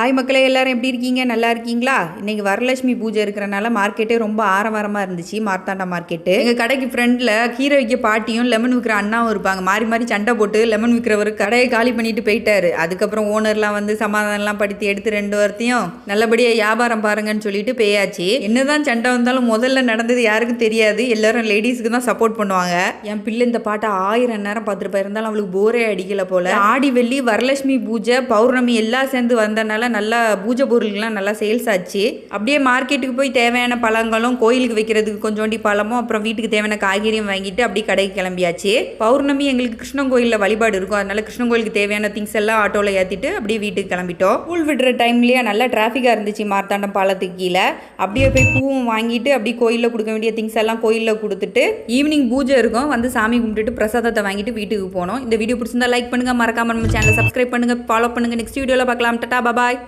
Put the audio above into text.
Hi மக்களே, எல்லாரும் எப்படி இருக்கீங்க? நல்லா இருக்கீங்களா? இன்னைக்கு வரலட்சுமி பூஜை இருக்கிறனால மார்க்கெட்டே ரொம்ப ஆரவாரமாக இருந்துச்சு. மார்த்தாண்டா மார்க்கெட்டு. எங்கள் கடைக்கு ஃப்ரெண்டில் கீரை விற்க பாட்டியும் லெமன் விற்கிற அண்ணாவும் இருப்பாங்க. மாறி மாறி சண்டை போட்டு லெமன் விற்கிறவர் கடையை காலி பண்ணிட்டு போயிட்டாரு. அதுக்கப்புறம் ஓனர்லாம் வந்து சமாதானம்லாம் படுத்தி எடுத்து 2 வாரத்தையும் நல்லபடியாக வியாபாரம் பாருங்கன்னு சொல்லிட்டு பேயாச்சு. என்னதான் சண்டை வந்தாலும் முதல்ல நடந்தது யாருக்கும் தெரியாது. எல்லாரும் லேடிஸுக்கு தான் சப்போர்ட் பண்ணுவாங்க. என் பிள்ளை இந்த பாட்டை 1000 நேரம் பார்த்துருப்பா. இருந்தாலும் அவளுக்கு போரே அடிக்கல போல. ஆடி வெள்ளி வரலட்சுமி பூஜை பௌர்ணமி எல்லாம் சேர்ந்து வந்தனால நல்லா பூஜை பொருள்கள்லாம் நல்லா சேல்ஸ் ஆச்சு. அப்படியே மார்க்கெட்டுக்கு போய் தேவையான பழங்களும் கோயிலுக்கு வைக்கிறதுக்கு கொஞ்சோண்டி பழமும் அப்புறம் வீட்டுக்கு தேவையான காய்கறியும் வாங்கிட்டு அப்படியே கடைக்கு கிளம்பியாச்சு. பௌர்ணமி எங்களுக்கு கிருஷ்ணன் கோயிலில் வழிபாடு இருக்கும். அதனால கிருஷ்ணன் கோயிலுக்கு தேவையான திங்ஸ் எல்லாம் ஆட்டோவில் ஏற்றிட்டு அப்படியே வீட்டுக்கு கிளம்பிட்டோம். ஸ்கூல் விடுற டைம்லேயே நல்லா டிராஃபிக்காக இருந்துச்சு மார்த்தாண்டம் பாலத்துக்கு கீழே. அப்படியே போய் பூவும் வாங்கிட்டு அப்படியே கோயிலில் கொடுக்க வேண்டிய திங்ஸ் எல்லாம் கோயிலில் கொடுத்துட்டு ஈவினிங் பூஜை இருக்கும். வந்து சாமி கும்பிட்டுட்டு பிரசாதத்தை வாங்கிட்டு வீட்டுக்கு போனோம். இந்த வீடியோ பிடிச்சிருந்தா லைக் பண்ணுங்க, மறக்காம நம்ம சேனலை சப்ஸ்கிரைப் பண்ணுங்க, ஃபாலோ பண்ணுங்க. நெக்ஸ்ட் வீடியோவில் பார்க்கலாம். டாடா, பாய்.